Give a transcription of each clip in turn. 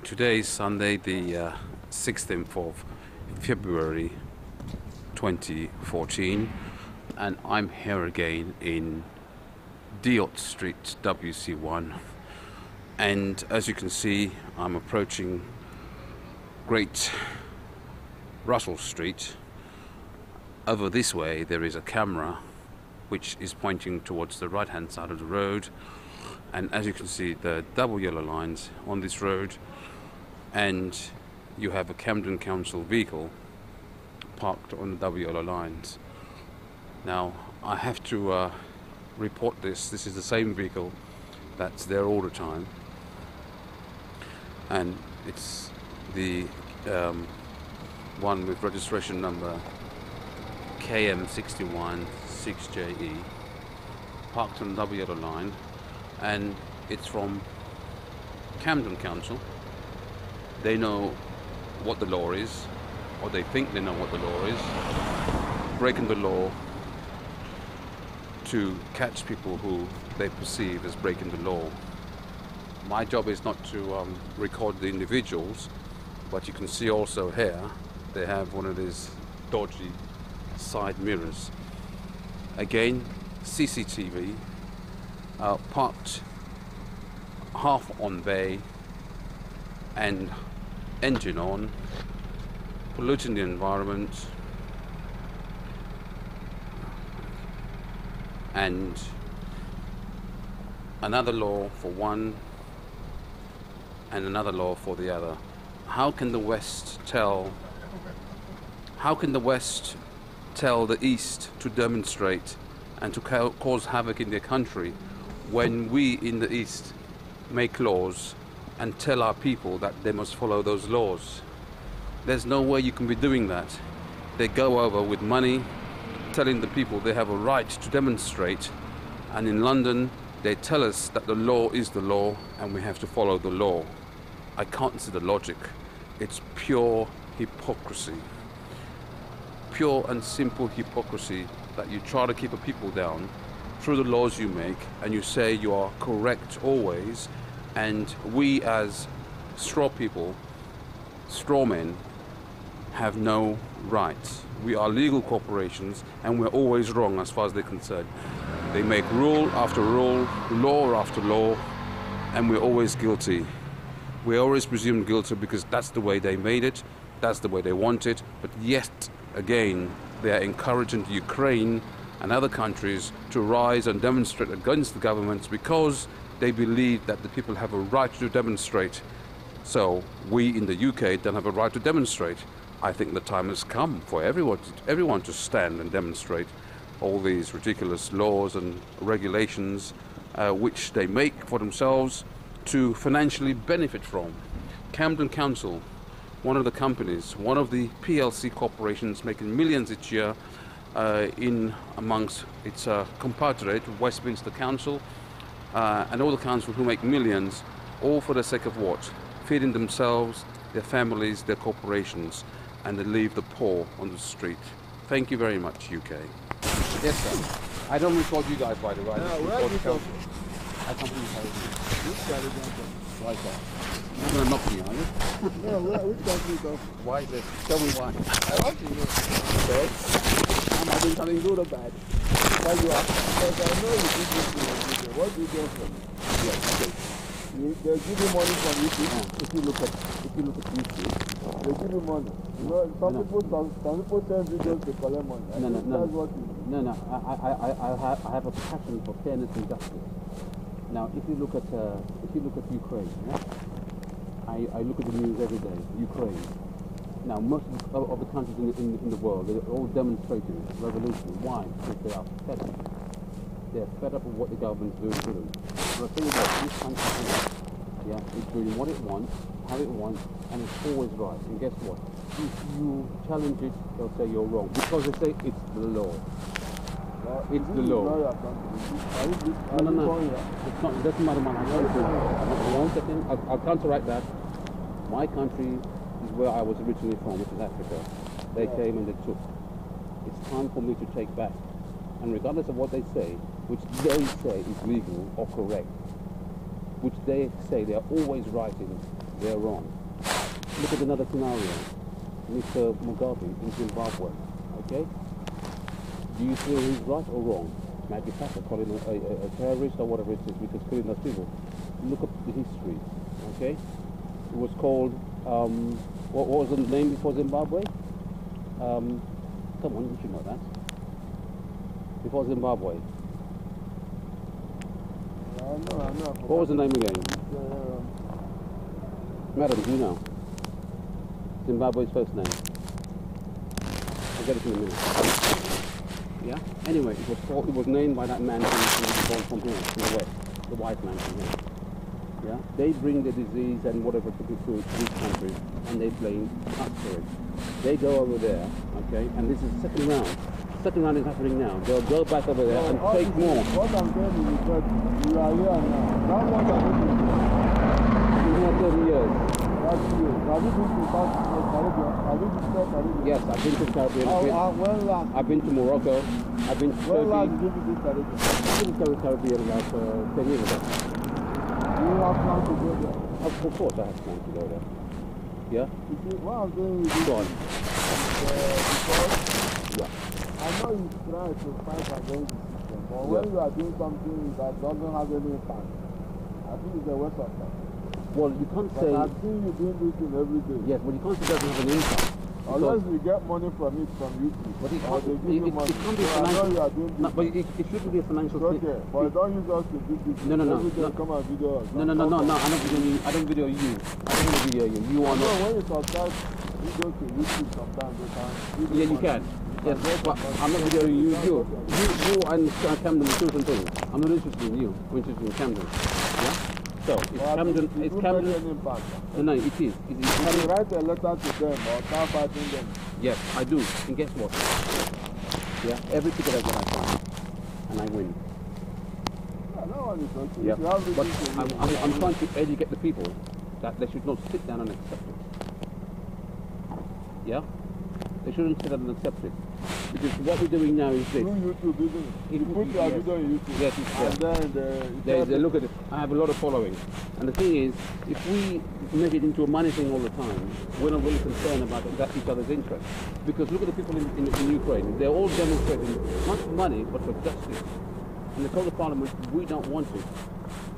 Today is Sunday, the 16th of February 2014, and I'm here again in Diot Street, WC1. And as you can see, I'm approaching Great Russell Street. Over this way, there is a camera which is pointing towards the right-hand side of the road. And as you can see, the double yellow lines on this road, and you have a Camden Council vehicle parked on the double yellow lines. Now, I have to report this. This is the same vehicle that's there all the time, and it's the one with registration number KM61 6JE, parked on the double yellow line, and it's from Camden Council. They know what the law is, or they think they know what the law is, breaking the law to catch people who they perceive as breaking the law. My job is not to record the individuals, but you can see also here they have one of these dodgy side mirrors. Again, CCTV, parked half on bay and engine on, polluting the environment, and another law for one and another law for the other. How can the West tell the East to demonstrate and to cause havoc in their country when we in the East make laws and tell our people that they must follow those laws? There's no way you can be doing that. They go over with money, telling the people they have a right to demonstrate, and in London they tell us that the law is the law and we have to follow the law. I can't see the logic. It's pure hypocrisy. Pure and simple hypocrisy that you try to keep a people down through the laws you make, and you say you are correct always, and we as straw people, straw men, have no rights. We are legal corporations and we're always wrong as far as they're concerned. They make rule after rule, law after law, and we're always guilty. We're always presumed guilty because that's the way they made it, that's the way they want it, but yet again they are encouraging Ukraine and other countries to rise and demonstrate against the governments because they believe that the people have a right to demonstrate. So we in the UK don't have a right to demonstrate. I think the time has come for everyone to stand and demonstrate all these ridiculous laws and regulations which they make for themselves to financially benefit from. Camden Council, one of the companies, one of the PLC corporations making millions each year in amongst its compatriot, Westminster Council, and all the councils who make millions, all for the sake of what? Feeding themselves, their families, their corporations, and they leave the poor on the street. Thank you very much, UK. Yes, sir. I don't record you guys, by the way. No, where are you from? I come from Paris. Which country do you come from? Right there. You're going to knock me, are you? No, which country do you come from? Why is it? Tell me why. I want to know. Okay. Am I doing something good or bad? Why you ask? Because I know you did this thing. What do you get from? Yes, okay. They give you money from YouTube. If you look at YouTube, they give you money. You know, some people send videos to collect money. No. That's what you do. No. I have a passion for fairness and justice. Now, if you look at Ukraine, yeah? I look at the news every day. Ukraine. Now, most of the countries in the world, they're all demonstrating revolution. Why? Because they are fed up. They're fed up with what the government's doing to them. But I tell you what, this country here, yeah, is doing what it wants, how it wants, and it's always right. And guess what? If you challenge it, they'll say you're wrong. Because they say it's the law. It's the law. No. It's not, it doesn't matter, man. One second. I'll counteract that. My country is where I was originally from, which is Africa. They came and they took. It's time for me to take back. And regardless of what they say, which they say is legal or correct, which they say they are always right in, they're wrong. Look at another scenario. Mr. Mugabe in Zimbabwe, okay? Do you feel he's right or wrong? Might be Thatcher calling a terrorist or whatever it is because killing those people. Look up the history, okay? It was called, what was the name before Zimbabwe? Come on, you should know that. Before Zimbabwe. I know. What was the name again? Madam, do you know? Zimbabwe's first name. I'll get it in a minute. Yeah? Anyway, it was named by that man from here, from the west, the white man from here. Yeah? They bring the disease and whatever to this country, and they blame us for it. They go over there, okay, and this is the second round. Second round is happening now. They'll go back over there and take more. What I'm saying is that we are here now. That's what I'm saying. It's not 30 years. That's true. Have you been to South Caribbean? Have you been to South Caribbean? Yes, I've been to the Caribbean. When last? I've been to Morocco. I've been to Turkey. When last did you visit Caribbean? I've been to the Caribbean about 10 years ago. Do you have plans to go there? Of course I have plans to go there. Yeah? You see, what I'm saying is Go on. because Yeah. I know you try to fight against the system, but when you are doing something that doesn't have any impact, I think it's a waste of time. Well, you can't But say... I've seen you doing this thing every day. Yes, but you can't say it doesn't have an impact. Unless you get money from it from YouTube. But it or can't, they give you money. it can't be So I know financial... you are doing this. No, but it shouldn't be a financial It's thing. okay, but don't use us to do this. No. Every day come and video us. No, I'm not videoing you. I don't video you. I don't want to video you. You are No, not... when you subscribe, you go to YouTube sometimes, they can give you Yeah, you money. can. Yes, but I'm not videoing you. You and Camden are two different things. I'm not interested in you. I'm interested in Camden. Yeah? So, it's But Camden... it It's won't Camden... make any impact. No, it is. Can you write a letter to them or start fighting them? Yes, I do. And guess what? Yeah, every ticket I get I find. And I win. Yeah, that one is okay. Yeah. If you have But reason to win. I'm trying to educate the people that they should not sit down and accept it. Yeah? They shouldn't sit down and accept it. Because what we're doing now is this. Through YouTube, isn't it? You put your video on YouTube. Yes, it's and then they look at it. I have a lot of following. And the thing is, if we make it into a money thing all the time, we're not really concerned about each other's interests. Because look at the people in Ukraine. They're all demonstrating not for money, but for justice. And they told the parliament, we don't want it.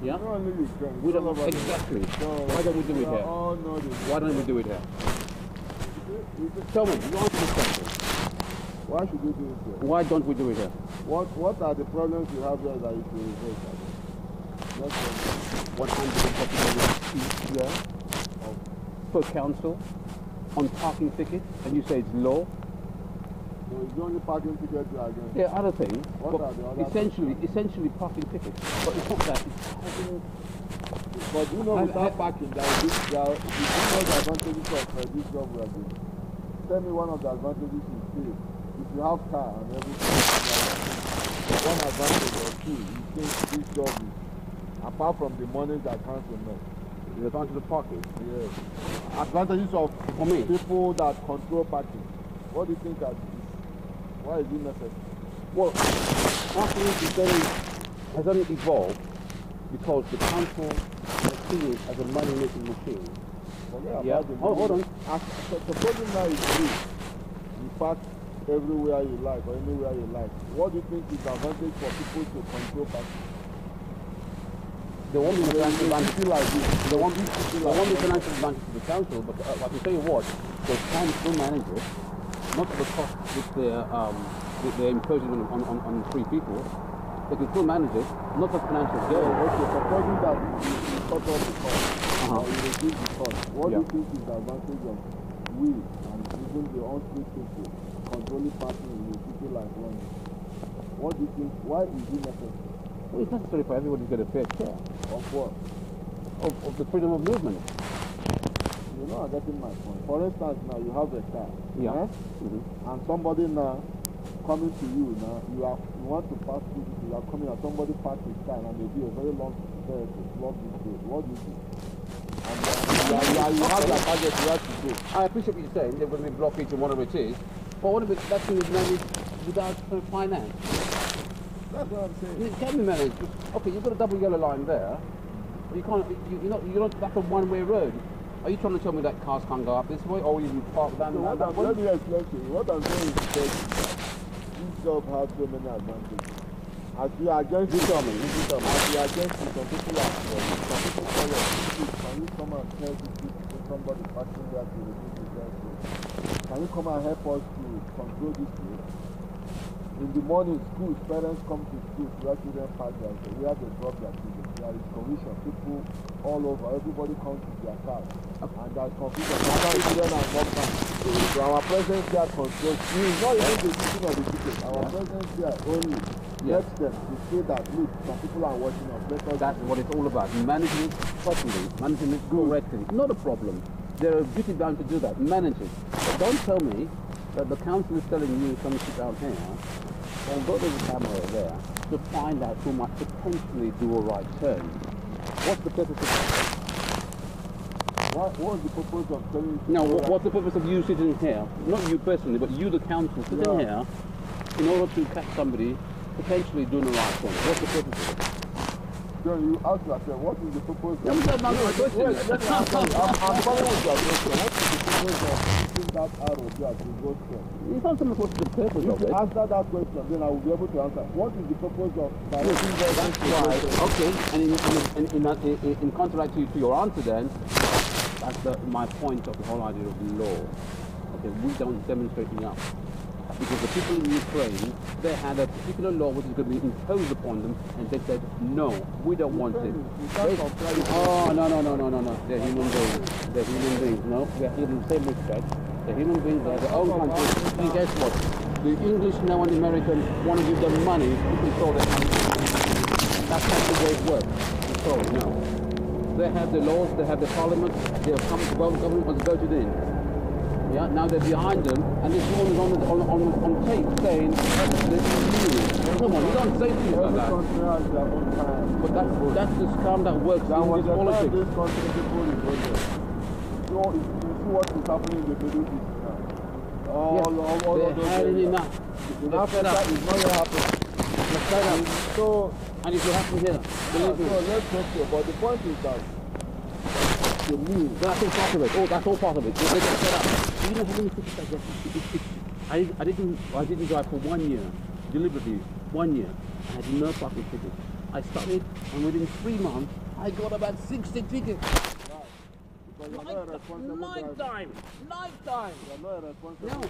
Yeah? Not only Ukraine. We don't all over exactly. So Why don't we do it here? Oh, no, Why don't we do it here? Tell me, you answer this question. Why should we do it here? Why don't we do it here? What are the problems you have here that you should resolve? That's 140 million each year per council on parking tickets, and you say it's low. So it's the only parking ticket you are getting. There are other things, What but are the other essentially parking tickets. But it's not that. It's having... But you know, without parking, there are the advantages of this job we are doing. Tell me one of the advantages you see. If you have car and everything, one advantage or two, you think this job is, apart from the money that council makes. The advantage of parking. Yes. Advantages of For me. people that control parking. What do you think that is? Why is it necessary? Well, parking has only evolved because the council has seen it as a money-making machine. Yeah. Hold on. Supposing now is free, you park everywhere you like or anywhere you like. What do you think is the advantage for people to control parking? There won't be a financial advantage. Like this. There won't be a financial advantage to the council, but I can tell you what, the council managers, not at the cost which they're imposing on free people, they can still manage it, not the financial gain. Okay, supposing that you cut off the cost, or you reduce the cost, what do you think is the advantage of we and even the unskilled people controlling parking in a city like London? What do you think? Why is it necessary? Well, it's necessary for everybody to get a fair share Of what? of the freedom of movement. You're not getting my point. For instance, now you have a car, Yeah. and somebody now coming to you now, you want to pass through this, you are coming and somebody parks his car and maybe a very long vehicle block this road. What do you do? And you have your target, you have to go. I appreciate what you're saying, there will be blockage and whatever it is, but what if that thing is managed without finance? That's what I'm saying. It can be managed. Okay, you've got a double yellow line there, but you can't, you're not, that's a one-way road. Are you trying to tell me that cars can't go up this way, or you can park down So that way? let me explain to you. What I'm saying is that this job has so many advantages. As you are against it, some people are for it. Some people call it, can you come and tell somebody passing there to remove the gas? Can you come and help us to control this place? In the morning, schools, parents come to school to let children pass there. So we have to drop their children. There is confusion. People all over, everybody comes with their cars. And there's confusion. Children are not back. So our presence there controls. We is not even the decision of the ticket. Our presence there only helps them to say that, look, some people are watching us. That's what it's all about. Managing it properly, managing it correctly. Not a problem. They're duty bound to do that. Manage it. But don't tell me that the council is telling you come sit down here and go to the camera there to find out who might potentially do a right turn. What's the purpose of that? What's the purpose of telling you? No, what's the purpose of you sitting here? Not you personally, but you, the council, sitting here in order to catch somebody potentially doing the right turn. What's the purpose of it? Then you ask yourself, what is the purpose of... No, that's not my question. I'm following with your question. What is the purpose of putting that arrow there to go straight? It's not so much what's the purpose If of you it. answer that question, then I will be able to answer. What is the purpose of directing That's right. Okay, and in contrast to your answer then, that's my point of the whole idea of law. Okay, we don't demonstrate enough. Because the people in Ukraine, they had a particular law which is going to be imposed upon them, and they said, no, we don't want it. Oh, no. They're human beings. They're human beings. No, they're in the same respect. They're human beings, they have their own country. And guess what? The English now and the Americans want to give them money to control their country. That's not the way it works. Sorry, no. They have the laws, they have the parliament, they have come to government was voted in. Yeah, now they're behind them, and this woman is on tape saying, come on, you don't say things like that. But that's the scam that works in this politics. This country, people is voting. So you see what is happening in the Middle East now. All they're having enough. In Africa, it's not yet happening. So, and it will happen here. Believe me. So let's hope so. But the point is that the news. That's all part of it. Oh, that's all part of it. They get set up. You know how many tickets I get? I didn't drive for 1 year, deliberately 1 year. I had no parking tickets. I started, and within 3 months, I got about 60 tickets. Because you're not a responsible driver. Nighttime. You're not a responsible driver. No.